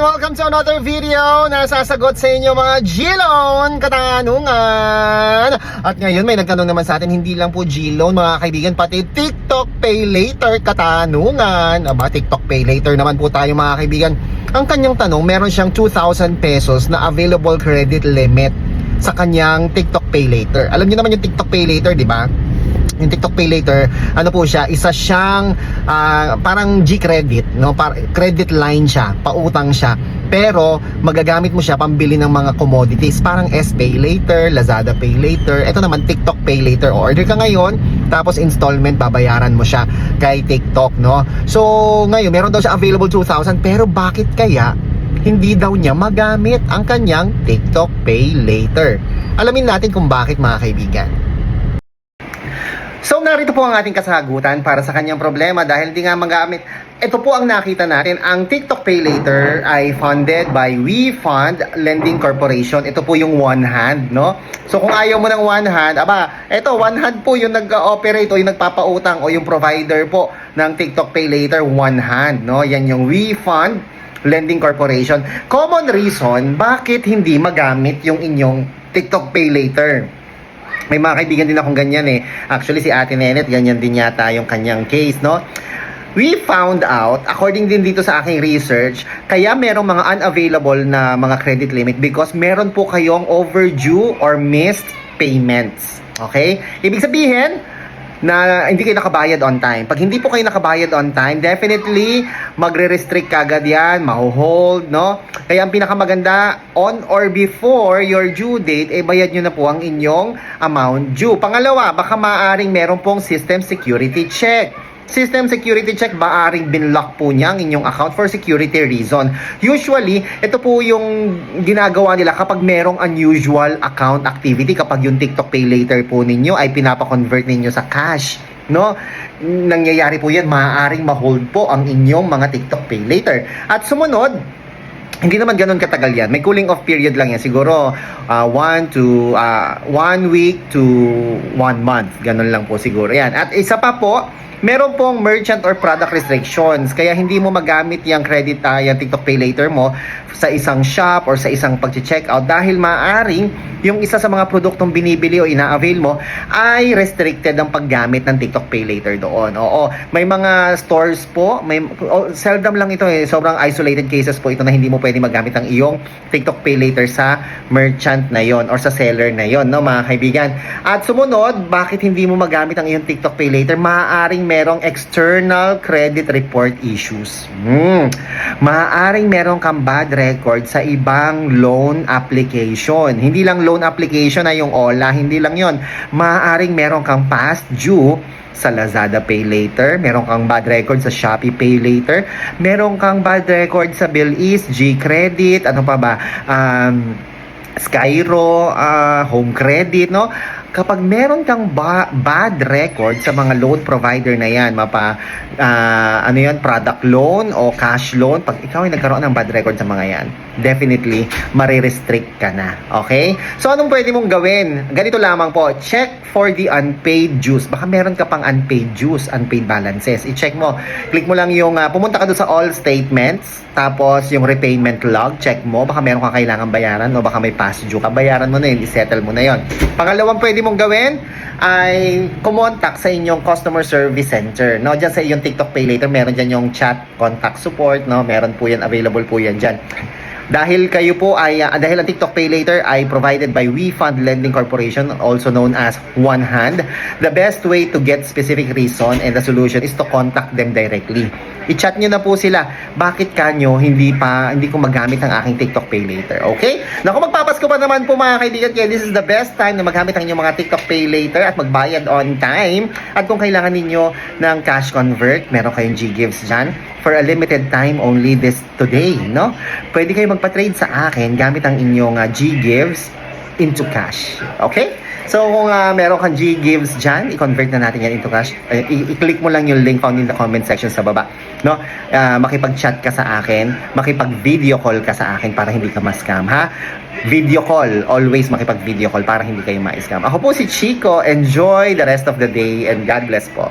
welcome to another video na sasagot sa inyo mga G-Loan katanungan. At ngayon may nagtanong naman sa atin, hindi lang po G-Loan mga kaibigan, pati TikTok Pay Later katanungan. Aba, TikTok Pay Later naman po tayo mga kaibigan. Ang kanyang tanong, meron siyang 2,000 pesos na available credit limit sa kanyang TikTok Pay Later. Alam niyo naman yung TikTok Pay Later, di ba? Yung TikTok Pay Later, ano po siya, isa siyang parang G-credit, no? Credit line siya, pautang siya. Pero magagamit mo siya pambili ng mga commodities, parang S-Pay Later, Lazada Pay Later. Ito naman TikTok Pay Later. Order ka ngayon, tapos installment babayaran mo siya kay TikTok, no? So, ngayon meron daw siya available 2,000, pero bakit kaya hindi daw niya magamit ang kanyang TikTok Pay Later? Alamin natin kung bakit mga kaibigan. So narito po ang ating kasagutan para sa kanyang problema dahil hindi nga magamit. Ito po ang nakita natin, ang TikTok Pay Later ay funded by WeFund Lending Corporation. Ito po yung one hand, no? So kung ayaw mo ng one hand, ito one hand po yung nag-operate o yung nagpapautang o yung provider po ng TikTok Pay Later, one hand, no? Yan yung WeFund Lending Corporation. Common reason bakit hindi magamit yung inyong TikTok Pay Later. May mga kaibigan din akong ganyan eh. Actually, si Ate Nenet, ganyan din yata yung kanyang case, no? We found out, according din dito sa aking research, kaya merong mga unavailable na mga credit limit because meron po kayong overdue or missed payments. Okay? Ibig sabihin, na hindi kayo nakabayad on time. Pag hindi po kayo nakabayad on time, definitely magre-restrict kagad yan, maho-hold, no? Kaya ang pinakamaganda, on or before your due date, bayad nyo na po ang inyong amount due. Pangalawa, baka maaaring meron pong system security check. System security check, maaring binlock po niya ang inyong account for security reason. Usually, ito po yung ginagawa nila kapag merong unusual account activity, kapag yung TikTok Pay Later po ninyo ay pinapa-convert ninyo sa cash, no? Nangyayari po yan, maaaring ma-hold po ang inyong mga TikTok Pay Later. At sumunod, hindi naman ganun katagal yan. May cooling off period lang yan. Siguro 1 week to 1 month. Ganun lang po siguro yan. At isa pa po, meron pong merchant or product restrictions. Kaya hindi mo magamit yung credit, yung TikTok Pay Later mo sa isang shop or sa isang pag-check-out dahil maaaring yung isa sa mga produktong binibili o ina-avail mo ay restricted ang paggamit ng TikTok Pay Later doon. Oo, may mga stores po, seldom lang ito eh, sobrang isolated cases po ito na hindi mo pwede magamit ang iyong TikTok Pay Later sa merchant na yon or sa seller na yon, no mga kaibigan. At sumunod, bakit hindi mo magamit ang iyong TikTok Pay Later? Maaaring merong external credit report issues. Maaaring merong kang bad record sa ibang loan application. Hindi lang loan application na yung OLA, hindi lang yon. Maaaring meron kang past due sa Lazada Pay Later, meron kang bad record sa Shopee Pay Later, meron kang bad record sa Bilis, G-Credit, ano pa ba, Skyro, Home Credit, no? Kapag meron kang bad record sa mga loan provider na yan, product loan o cash loan, pag ikaw ay nagkaroon ng bad record sa mga yan, definitely, marirestrict ka na. Okay? So, anong pwede mong gawin? Ganito lamang po, check for the unpaid dues. Baka meron ka pang unpaid dues, unpaid balances. I-check mo. Click mo lang yung, pumunta ka doon sa all statements, tapos yung repayment log, check mo. Baka meron kang kailangan bayaran o baka may past due ka. Bayaran mo na yun, isettle mo na yun. Pangalawang pwede mong gawin ay kumontak sa inyong customer service center, no? Diyan sa iyong TikTok Pay Later, meron diyan yung chat contact support, no? Meron po yan, available po yan diyan. Dahil kayo po ay dahil ang TikTok Pay Later ay provided by WeFund Lending Corporation, also known as One Hand, the best way to get specific reason and the solution is to contact them directly. I-chat nyo na po sila, bakit kanyo hindi ko magamit ang aking TikTok Pay Later, okay? Naku, magpapasko pa naman po mga kaibigan, kaya this is the best time na magamit ang inyong mga TikTok Pay Later at magbayad on time. At kung kailangan ninyo ng cash convert, meron kayong G-Gives dyan for a limited time only today, no? Pwede kayo magpa-trade sa akin gamit ang inyong G-Gives into cash, okay? So kung meron kang G-Gives dyan, i-convert na natin yan into cash. I-click mo lang yung link found in the comment section sa baba, no? Makipag-chat ka sa akin, makipag-video call ka sa akin para hindi ka ma-scam, ha? Video call, always makipag-video call para hindi kayo ma-scam. Ako po si Chico, enjoy the rest of the day and God bless po.